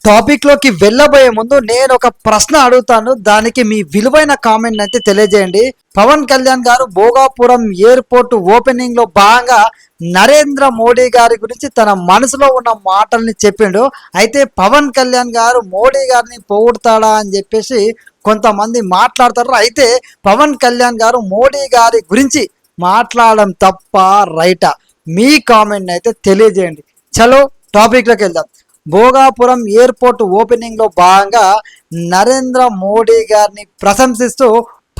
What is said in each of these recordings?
Topic లోకి వెళ్ళబోయే ముందు నేను ఒక ప్రశ్న అడుగుతాను. దానికి మీ విలువైన కామెంట్ అయితే తెలియజేయండి. పవన్ కళ్యాణ్ గారు భోగాపురం ఎయిర్పోర్ట్ ఓపెనింగ్ లో భాగంగా నరేంద్ర మోడీ గారి గురించి తన మనసులో ఉన్న మాటల్ని చెప్పిండు. అయితే పవన్ కళ్యాణ్ గారు మోడీ గారిని పొగుడతాడా అని చెప్పేసి కొంతమంది మాట్లాడతారు. అయితే పవన్ కళ్యాణ్ గారు మోడీ గారి గురించి మాట్లాడడం తప్ప రైటా? మీ కామెంట్ అయితే తెలియజేయండి. చలో టాపిక్లోకి వెళ్దాం. భోగాపురం ఎయిర్పోర్ట్ ఓపెనింగ్ లో భాగంగా నరేంద్ర మోడీ గారిని ప్రశంసిస్తూ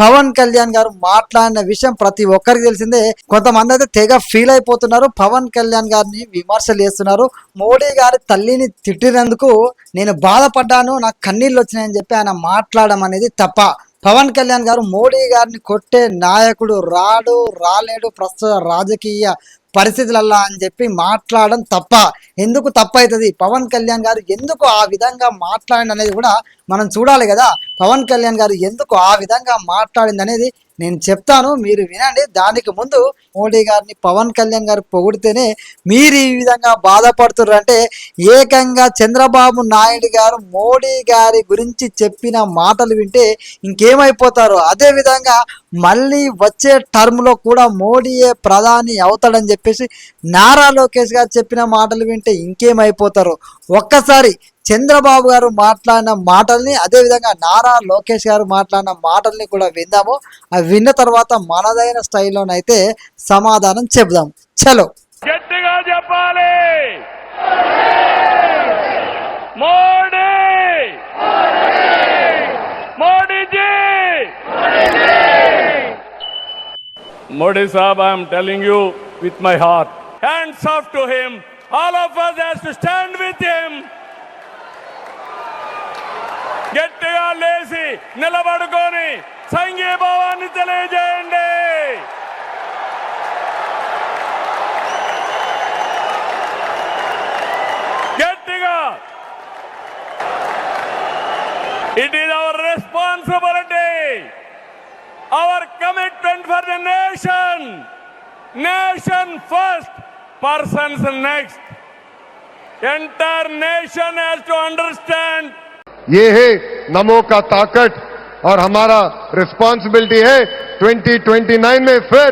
పవన్ కళ్యాణ్ గారు మాట్లాడిన విషయం ప్రతి ఒక్కరికి తెలిసిందే. కొంతమంది అయితే తెగ ఫీల్ అయిపోతున్నారు, పవన్ కళ్యాణ్ గారిని విమర్శలు చేస్తున్నారు. మోడీ గారి తల్లిని తిట్టినందుకు నేను బాధపడ్డాను, నాకు కన్నీళ్ళు వచ్చినాయని చెప్పి ఆయన మాట్లాడడం అనేది తప్ప. పవన్ కళ్యాణ్ గారు మోడీ గారిని కొట్టే నాయకుడు రాలేడు ప్రస్తుత రాజకీయ పరిస్థితులల్లా అని చెప్పి మాట్లాడడం తప్ప. ఎందుకు తప్ప అవుతుంది? పవన్ కళ్యాణ్ గారు ఎందుకు ఆ విధంగా మాట్లాడింది అనేది కూడా మనం చూడాలి కదా. పవన్ కళ్యాణ్ గారు ఎందుకు ఆ విధంగా మాట్లాడింది అనేది నేను చెప్తాను, మీరు వినండి. దానికి ముందు మోడీ గారిని పవన్ కళ్యాణ్ గారు పొగిడితేనే మీరు ఈ విధంగా బాధపడుతున్నారు అంటే, ఏకంగా చంద్రబాబు నాయుడు గారు మోడీ గారి గురించి చెప్పిన మాటలు వింటే ఇంకేమైపోతారు. అదేవిధంగా మళ్ళీ వచ్చే టర్మ్లో కూడా మోడీయే ప్రధాని అవుతాడని చెప్పేసి నారా లోకేష్ గారు చెప్పిన మాటలు వింటే ఇంకేమైపోతారు. ఒక్కసారి చంద్రబాబు గారు మాట్లాడిన మాటల్ని, అదేవిధంగా నారా లోకేష్ గారు మాట్లాడిన మాటల్ని కూడా విందాము. అవి విన్న తర్వాత మనదైన స్టైల్లోనైతే సమాధానం చెబుదాం. చలో గట్టిగా చెప్పాలి. Modi Modiji Modi Sahab, I am telling you with my heart, hands off to him. All of us has to stand with him. గట్టిగా లేచి నిలబడుకొని సంఘీభావాన్ని తెలియజేయండి. గట్టిగా. It is our responsibility, our commitment for the nation. Nation first, persons next. Entire nation has to understand. ये है नमो का ताकत और हमारा रिस्पांसिबिलिटी है 2029 में फिर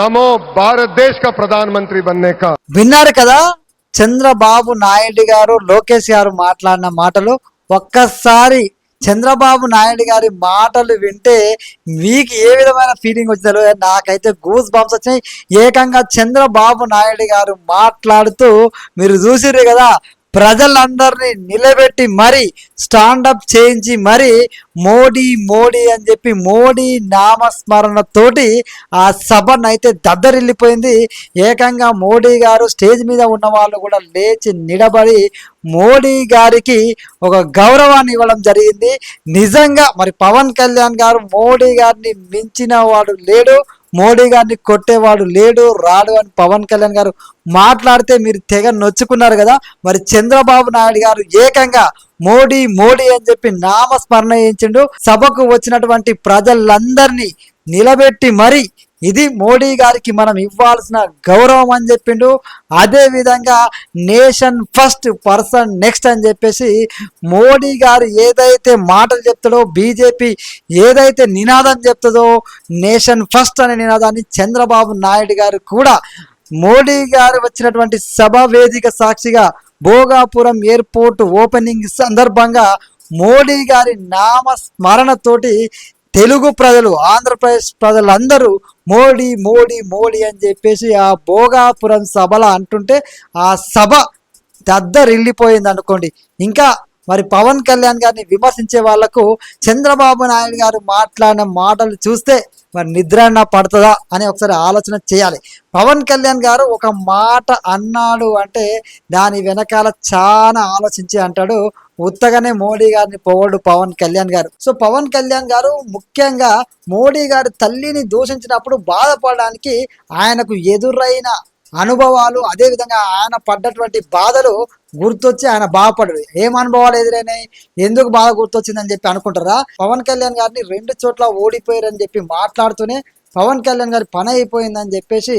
नमो भारत देश का प्रधानमंत्री बनने का. విన్నారు కదా చంద్రబాబు నాయుడు గారు లోకేష్ గారు మాట్లాడిన మాటలు. ఒక్కసారి చంద్రబాబు నాయుడు గారి మాటలు వింటే మీకు ఏ విధమైన ఫీలింగ్ వచ్చిందో నాకైతే గూస్ బంప్స్ వచ్చినాయి. ఏకంగా చంద్రబాబు నాయుడు గారు మాట్లాడుతూ మీరు చూసిర్రు కదా, ప్రజలందరినీ నిలబెట్టి మరి స్టాండప్ చేయించి మరి మోడీ మోడీ అని చెప్పి మోడీ నామస్మరణతోటి ఆ సభనైతే దద్దరిల్లిపోయింది. ఏకంగా మోడీ గారు స్టేజ్ మీద ఉన్న వాళ్ళు కూడా లేచి నిలబడి మోడీ గారికి ఒక గౌరవాన్ని ఇవ్వడం జరిగింది. నిజంగా మరి పవన్ కళ్యాణ్ గారు మోడీ గారిని మించిన వాడు లేడు, మోడీ గారిని కొట్టేవాడు లేడు రాడు అని పవన్ కళ్యాణ్ గారు మాట్లాడితే మీరు తెగ నొచ్చుకున్నారు కదా. మరి చంద్రబాబు నాయుడు గారు ఏకంగా మోడీ మోడీ అని చెప్పి నామస్మరణ చేయించిండు. సభకు వచ్చినటువంటి ప్రజలందరినీ నిలబెట్టి మరి ఇది మోడీ గారికి మనం ఇవ్వాల్సిన గౌరవం అని చెప్పిండు. అదే విధంగా నేషన్ ఫస్ట్ పర్సన్ నెక్స్ట్ అని చెప్పేసి మోడీ గారు ఏదైతే మాటలు చెప్తాడో, బీజేపీ ఏదైతే నినాదం చెప్తుందో నేషన్ ఫస్ట్ అనే నినాదాన్ని చంద్రబాబు నాయుడు గారు కూడా మోడీ గారు వచ్చినటువంటి సభ వేదిక సాక్షిగా భోగాపురం ఎయిర్పోర్ట్ ఓపెనింగ్ సందర్భంగా మోడీ గారి నామస్మరణతోటి తెలుగు ప్రజలు, ఆంధ్రప్రదేశ్ ప్రజలందరూ మోడీ మోడీ మోడీ అని చెప్పేసి ఆ భోగాపురం సభలో అంటుంటే ఆ సభ దద్దరిల్లిపోయింది అనుకోండి. ఇంకా మరి పవన్ కళ్యాణ్ గారిని విమర్శించే వాళ్లకు చంద్రబాబు నాయుడు గారు మాట్లాడిన మాటలు చూస్తే మరి నిద్ర పడుతుందా అని ఒకసారి ఆలోచన చేయాలి. పవన్ కళ్యాణ్ గారు ఒక మాట అన్నాడు అంటే దాని వెనకాల చాలా ఆలోచించి అంటాడు. ఉత్తగానే మోడీ గారిని పొగడు పవన్ కళ్యాణ్ గారు. సో పవన్ కళ్యాణ్ గారు ముఖ్యంగా మోడీ గారి తల్లిని దూషించినప్పుడు బాధపడడానికి ఆయనకు ఎదురైన అనుభవాలు, అదేవిధంగా ఆయన పడ్డటువంటి బాధలు గుర్తొచ్చి ఆయన బాధపడరు. ఏం అనుభవాలు ఎదురైనాయి, ఎందుకు బాధ గుర్తొచ్చిందని చెప్పి అనుకుంటారా? పవన్ కళ్యాణ్ గారిని 2 చోట్ల ఓడిపోయారని చెప్పి మాట్లాడుతూనే పవన్ కళ్యాణ్ గారి పని అయిపోయిందని చెప్పేసి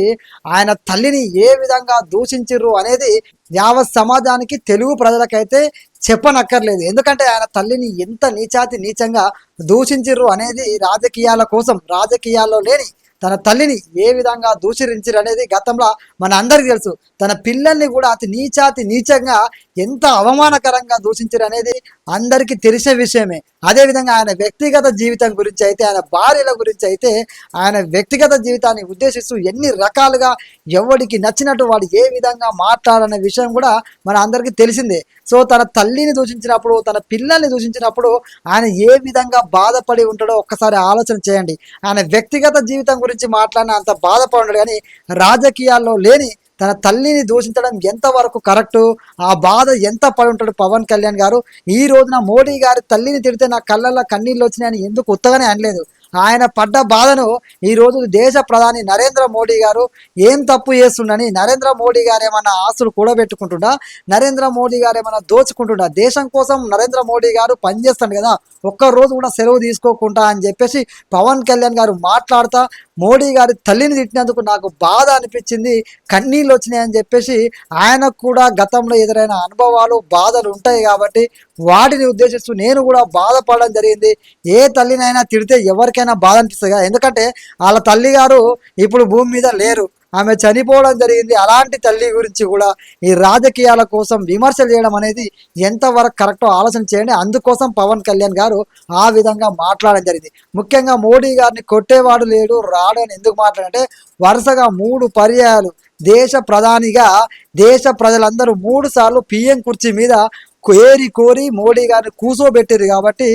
ఆయన తల్లిని ఏ విధంగా దూషించిర్రు అనేది యావత్ సమాజానికి, తెలుగు ప్రజలకైతే చెప్పనక్కర్లేదు. ఎందుకంటే ఆయన తల్లిని ఎంత నీచాతి నీచంగా దూషించిర్రు అనేది రాజకీయాల కోసం, రాజకీయాల్లో లేని తన తల్లిని ఏ విధంగా దూషించిరు అనేది గతంలో మన అందరికీ తెలుసు. తన పిల్లల్ని కూడా అతి నీచాతి నీచంగా ఎంత అవమానకరంగా దూషించారు అనేది అందరికీ తెలిసే విషయమే. అదేవిధంగా ఆయన వ్యక్తిగత జీవితం గురించి అయితే, ఆయన భార్యల గురించి అయితే, ఆయన వ్యక్తిగత జీవితాన్ని ఉద్దేశిస్తూ ఎన్ని రకాలుగా ఎవడికి నచ్చినట్టు వాడు ఏ విధంగా మాట్లాడనే విషయం కూడా మన అందరికీ తెలిసిందే. సో తన తల్లిని దూషించినప్పుడు, తన పిల్లల్ని దూషించినప్పుడు ఆయన ఏ విధంగా బాధపడి ఉంటాడో ఒక్కసారి ఆలోచన చేయండి. ఆయన వ్యక్తిగత జీవితం గురించి మాట్లాడిన అంత బాధపడ్డాడు, కానీ రాజకీయాల్లో లేని తన తల్లిని దూషించడం ఎంతవరకు కరెక్టు, ఆ బాధ ఎంత పడి ఉంటాడు పవన్ కళ్యాణ్ గారు. ఈ రోజున మోడీ గారి తల్లిని తిడితే నా కళ్ళల్లో కన్నీళ్ళు వచ్చినాయని ఎందుకు ఉత్తగానే అనలేదు. ఆయన పడ్డ బాధను ఈరోజు దేశ ప్రధాని నరేంద్ర మోడీ గారు ఏం తప్పు చేస్తుండని, నరేంద్ర మోడీ గారు ఏమన్నా ఆస్తులు కూడబెట్టుకుంటుండా, నరేంద్ర మోడీ గారు ఏమన్నా దోచుకుంటుండా, దేశం కోసం నరేంద్ర మోడీ గారు పనిచేస్తాడు కదా, ఒక్కరోజు కూడా సెలవు తీసుకోకుండా అని చెప్పేసి పవన్ కళ్యాణ్ గారు మాట్లాడుతా మోడీ గారి తల్లిని తిట్టినందుకు నాకు బాధ అనిపించింది, కన్నీళ్ళు వచ్చినాయని చెప్పేసి ఆయనకు కూడా గతంలో ఎదురైన అనుభవాలు బాధలు ఉంటాయి కాబట్టి వాటిని ఉద్దేశిస్తూ నేను కూడా బాధపడడం జరిగింది. ఏ తల్లినైనా తిడితే ఎవరికైనా బాధ అనిపిస్తుంది కదా, ఎందుకంటే వాళ్ళ తల్లి గారు ఇప్పుడు భూమి మీద లేరు, ఆమె చనిపోవడం జరిగింది. అలాంటి తల్లి గురించి కూడా ఈ రాజకీయాల కోసం విమర్శలు చేయడం అనేది ఎంతవరకు కరెక్టో ఆలోచన చేయండి. అందుకోసం పవన్ కళ్యాణ్ గారు ఆ విధంగా మాట్లాడడం జరిగింది. ముఖ్యంగా మోడీ గారిని కొట్టేవాడు లేడు రాడు అని ఎందుకు మాట్లాడంటే, వరుసగా 3 పర్యాయాలు దేశ ప్రధానిగా దేశ ప్రజలందరూ 3 సార్లు పిఎం కుర్చీ మీద కోరి మోడీ గారిని కూసోబెట్టారు కాబట్టి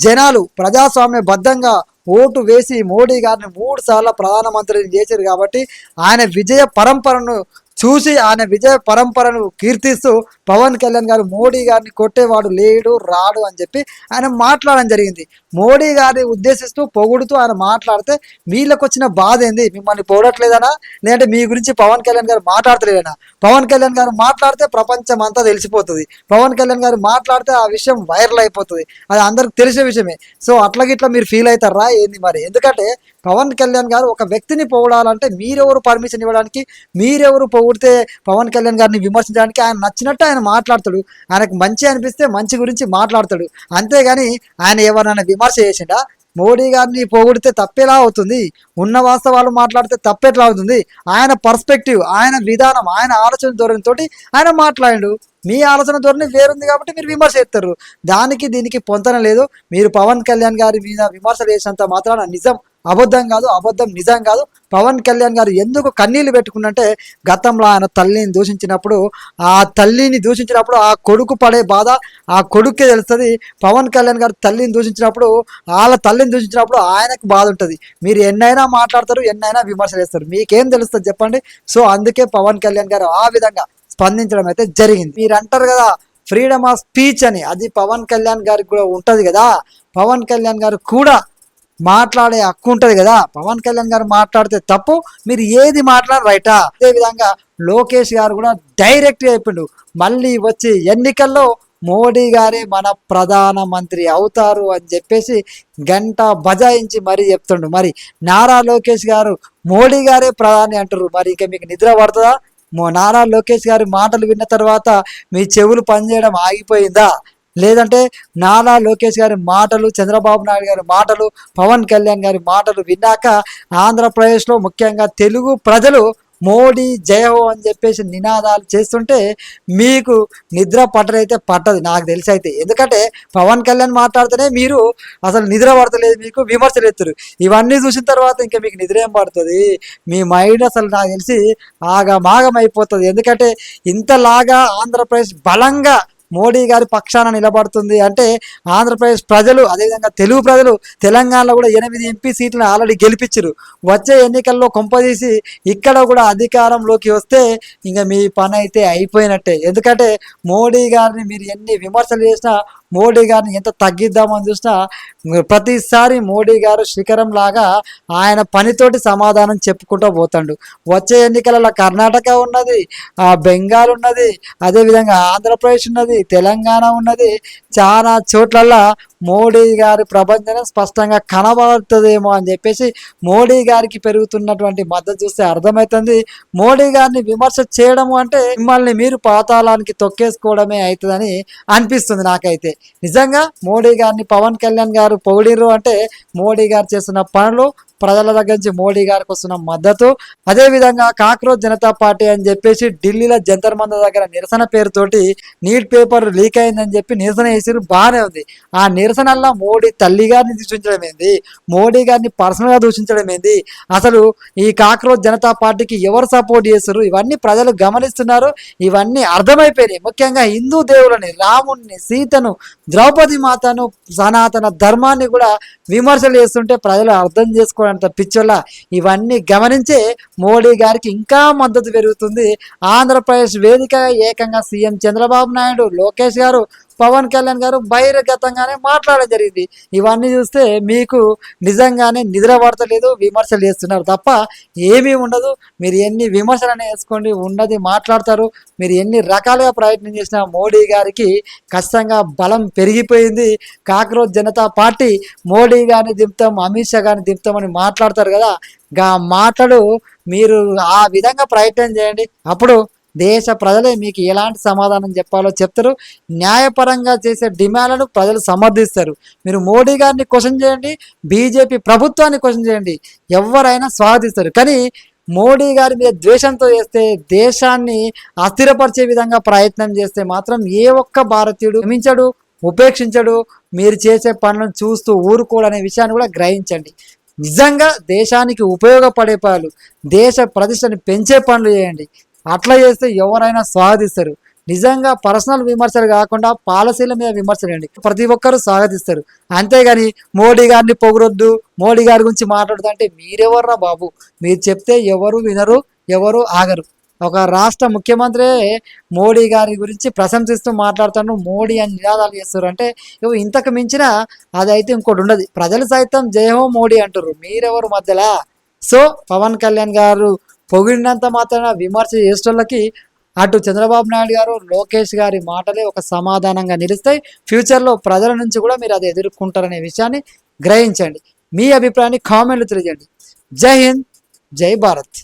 జనాలు ప్రజాస్వామ్యబద్ధంగా ఓటు వేసి మోడీ గారిని 3 సార్లు ప్రధానమంత్రిని చేశారు కాబట్టి ఆయన విజయ పరంపరను చూసి, ఆయన విజయ పరంపరను కీర్తిస్తూ పవన్ కళ్యాణ్ గారు మోడీ గారిని కొట్టేవాడు లేడు రాడు అని చెప్పి ఆయన మాట్లాడడం జరిగింది. మోడీ గారిని ఉద్దేశిస్తూ పొగుడుతూ ఆయన మాట్లాడితే వీళ్ళకి వచ్చిన బాధ ఏంది, మిమ్మల్ని పొగడట్లేదనా లేదంటే మీ గురించి పవన్ కళ్యాణ్ గారు మాట్లాడతలేదనా? పవన్ కళ్యాణ్ గారు మాట్లాడితే ప్రపంచం అంతా తెలిసిపోతుంది, పవన్ కళ్యాణ్ గారు మాట్లాడితే ఆ విషయం వైరల్ అయిపోతుంది, అది అందరికి తెలిసే విషయమే. సో అట్లాగిట్లా మీరు ఫీల్ అవుతారా ఏంది మరి? ఎందుకంటే పవన్ కళ్యాణ్ గారు ఒక వ్యక్తిని పొగడాలంటే మీరెవరు పర్మిషన్ ఇవ్వడానికి, మీరెవరు పొగిడితే పవన్ కళ్యాణ్ గారిని విమర్శించడానికి? ఆయన నచ్చినట్టు ఆయన మాట్లాడతాడు, ఆయనకు మంచి అనిపిస్తే మంచి గురించి మాట్లాడతాడు, అంతేగాని ఆయన ఎవరైనా విమర్శ చేసిండా? మోడీ గారిని పొగిడితే తప్పేలా అవుతుంది, ఉన్న వాస్తవాలు మాట్లాడితే తప్పేట్లా అవుతుంది? ఆయన పర్స్పెక్టివ్, ఆయన విధానం, ఆయన ఆలోచన ధోరణితో ఆయన మాట్లాడాడు. మీ ఆలోచన ధోరణి వేరుంది కాబట్టి మీరు విమర్శ చేస్తారు. దానికి దీనికి పొంతన లేదు. మీరు పవన్ కళ్యాణ్ గారి మీద విమర్శలు చేసినంత మాత్రాన నిజం అబద్ధం కాదు, అబద్ధం నిజం కాదు. పవన్ కళ్యాణ్ గారు ఎందుకు కన్నీళ్లు పెట్టుకున్నంటే, గతంలో ఆయన తల్లిని దూషించినప్పుడు, ఆ కొడుకు పడే బాధ ఆ కొడుకే తెలుస్తుంది. పవన్ కళ్యాణ్ గారు తల్లిని దూషించినప్పుడు, వాళ్ళ తల్లిని దూషించినప్పుడు ఆయనకు బాధ ఉంటుంది. మీరు ఎన్నైనా మాట్లాడతారు, ఎన్నైనా విమర్శలు చేస్తారు, మీకేం తెలుస్తుంది చెప్పండి? సో అందుకే పవన్ కళ్యాణ్ గారు ఆ విధంగా స్పందించడం అయితే జరిగింది. మీరు అంటారు కదా ఫ్రీడమ్ ఆఫ్ స్పీచ్ అని, అది పవన్ కళ్యాణ్ గారికి కూడా ఉంటుంది కదా. పవన్ కళ్యాణ్ గారు కూడా మాట్లాడే హక్కు ఉంటుంది కదా. పవన్ కళ్యాణ్ గారు మాట్లాడితే తప్పు, మీరు ఏది మాట్లాడారు రైటా? అదేవిధంగా లోకేష్ గారు కూడా డైరెక్ట్గా చెప్పిండు, మళ్ళీ వచ్చి ఎన్నికల్లో మోడీ గారే మన ప్రధానమంత్రి అవుతారు అని చెప్పేసి గంట బజాయించి మరీ చెప్తుండు. మరి నారా లోకేష్ గారు మోడీ గారే ప్రధాని అంటారు, మరి ఇక మీకు నిద్ర పడుతుందా? నారా లోకేష్ గారి మాటలు విన్న తర్వాత మీ చెవులు పనిచేయడం ఆగిపోయిందా? లేదంటే నారా లోకేష్ గారి మాటలు, చంద్రబాబు నాయుడు గారి మాటలు, పవన్ కళ్యాణ్ గారి మాటలు విన్నాక ఆంధ్రప్రదేశ్లో ముఖ్యంగా తెలుగు ప్రజలు మోడీ జయహో అని చెప్పేసి నినాదాలు చేస్తుంటే మీకు నిద్ర పట్టరైతే పట్టదు నాకు తెలిసి అయితే. ఎందుకంటే పవన్ కళ్యాణ్ మాట్లాడితేనే మీరు అసలు నిద్ర పడతలేదు, మీకు విమర్శలు ఎత్తురు. ఇవన్నీ చూసిన తర్వాత ఇంకా మీకు నిద్ర ఏం పడుతుంది? మీ మైండ్ అసలు నాకు తెలిసి ఆగమాగం అయిపోతుంది. ఎందుకంటే ఇంతలాగా ఆంధ్రప్రదేశ్ బలంగా మోడీ గారి పక్షాన నిలబడుతుంది అంటే ఆంధ్రప్రదేశ్ ప్రజలు, అదేవిధంగా తెలుగు ప్రజలు తెలంగాణలో కూడా 8 ఎంపీ సీట్లను ఆల్రెడీ గెలిపించారు. వచ్చే ఎన్నికల్లో కొంపదీసి ఇక్కడ కూడా అధికారంలోకి వస్తే ఇంకా మీ పని అయితే అయిపోయినట్టే. ఎందుకంటే మోడీ గారిని మీరు ఎన్ని విమర్శలు చేసినా, మోడీ గారిని ఎంత తగ్గిద్దామని చూసినా ప్రతిసారి మోడీ గారు శిఖరం లాగా ఆయన పనితోటి సమాధానం చెప్పుకుంటూ పోతాడు. వచ్చే ఎన్నికలలో కర్ణాటక ఉన్నది, బెంగాల్ ఉన్నది, అదేవిధంగా ఆంధ్రప్రదేశ్ ఉన్నది, ఉన్నది, తెలంగాణ ఉన్నది, చాలా చోట్లల్లా మోడీ గారి ప్రభంజనం స్పష్టంగా కనబడుతుందేమో అని చెప్పేసి మోడీ గారికి పెరుగుతున్నటువంటి మద్దతు చూస్తే అర్థమవుతుంది. మోడీ గారిని విమర్శ చేయడము అంటే మిమ్మల్ని మీరు పాతాళానికి తొక్కేసుకోవడమే అవుతుందని అనిపిస్తుంది నాకైతే. నిజంగా మోడీ గారిని పవన్ కళ్యాణ్ గారు పొగిడిర్రు అంటే మోడీ గారు చేస్తున్న పనులు, ప్రజల దగ్గర నుంచి మోడీ గారికి వస్తున్న మద్దతు, అదేవిధంగా కాక్రోచ్ జనతా పార్టీ అని చెప్పేసి ఢిల్లీలో జంతర్ మంతర్ దగ్గర నిరసన పేరుతోటి నీట్ పేపర్ లీక్ అయిందని చెప్పి నిరసన చేసిరు, బాగానే ఉంది. ఆ నిరసనల్లో మోడీ తల్లి గారిని దూషించడం ఏంది, మోడీ గారిని పర్సనల్గా దూషించడం ఏంది, అసలు ఈ కాక్రోచ్ జనతా పార్టీకి ఎవరు సపోర్ట్ చేస్తారు, ఇవన్నీ ప్రజలు గమనిస్తున్నారు, ఇవన్నీ అర్థమైపోయినాయి. ముఖ్యంగా హిందూ దేవులని, రాముడిని, సీతను, ద్రౌపది మాతను, సనాతన ధర్మాన్ని కూడా విమర్శలు చేస్తుంటే ప్రజలు అర్థం చేసుకోవడంత పిచ్చోళ్ళ ఇవన్నీ గమనించే మోడీ గారికి ఇంకా మద్దతు పెరుగుతుంది. ఆంధ్రప్రదేశ్ వేదికగా ఏకంగా సీఎం చంద్రబాబు నాయుడు, లోకేష్ గారు, పవన్ కళ్యాణ్ గారు బహిర్గతంగానే మాట్లాడడం జరిగింది. ఇవన్నీ చూస్తే మీకు నిజంగానే నిద్ర పడతలేదు, విమర్శలు చేస్తున్నారు తప్ప ఏమీ ఉండదు. మీరు ఎన్ని విమర్శలనే వేసుకోండి, ఉన్నది మాట్లాడతారు. మీరు ఎన్ని రకాలుగా ప్రయత్నం చేసినా మోడీ గారికి ఖచ్చితంగా బలం పెరిగిపోయింది. కాక్రోచ్ జనతా పార్టీ మోడీ గారిని దింపుతాం, అమిత్ షా గారిని దింపుతామని మాట్లాడతారు కదా, గా మాటలు మీరు ఆ విధంగా ప్రయత్నం చేయండి. అప్పుడు దేశ ప్రజలే మీకు ఎలాంటి సమాధానం చెప్పాలో చెప్తారు. న్యాయపరంగా చేసే డిమాండ్లను ప్రజలు సమర్థిస్తారు. మీరు మోడీ గారిని క్వశ్చన్ చేయండి, బీజేపీ ప్రభుత్వాన్ని క్వశ్చన్ చేయండి, ఎవరైనా స్వాగతిస్తారు. కానీ మోడీ గారి మీద ద్వేషంతో చేస్తే, దేశాన్ని అస్థిరపరిచే విధంగా ప్రయత్నం చేస్తే మాత్రం ఏ ఒక్క భారతీయుడు క్షమించడు, ఉపేక్షించడు. మీరు చేసే పనులను చూస్తూ ఊరుకోడనే విషయాన్ని కూడా గ్రహించండి. నిజంగా దేశానికి ఉపయోగపడే పనులు, దేశ ప్రతిష్టని పెంచే పనులు చేయండి. అట్లా చేస్తే ఎవరైనా స్వాగతిస్తారు. నిజంగా పర్సనల్ విమర్శలు కాకుండా పాలసీల మీద విమర్శలు చేయండి, ప్రతి ఒక్కరూ స్వాగతిస్తారు. అంతేగాని మోడీ గారిని పొగరొద్దు, మోడీ గారి గురించి మాట్లాడుతూ అంటే మీరెవర్రా బాబు, మీరు చెప్తే ఎవరు వినరు, ఎవరు ఆగరు. ఒక రాష్ట్ర ముఖ్యమంత్రి మోడీ గారి గురించి ప్రశంసిస్తూ మాట్లాడుతాను, మోడీ అని నినాదాలు చేస్తారు అంటే ఇంతకు మించిన అదైతే ఇంకోటి ఉండదు. ప్రజలు సైతం జయహో మోడీ అంటారు, మీరెవరు మధ్యలో? సో పవన్ కళ్యాణ్ గారు పొగిడినంత మాత్రాన విమర్శ చేసేటోళ్ళకి అటు చంద్రబాబు నాయుడు గారు, లోకేష్ గారి మాటలే ఒక సమాధానంగా నిలుస్తాయి. ఫ్యూచర్లో ప్రజల నుంచి కూడా మీరు అది ఎదుర్కొంటారనే విషయాన్ని గ్రహించండి. మీ అభిప్రాయాన్ని కామెంట్లు తెలియజేయండి. జై హింద్, జై భారత్.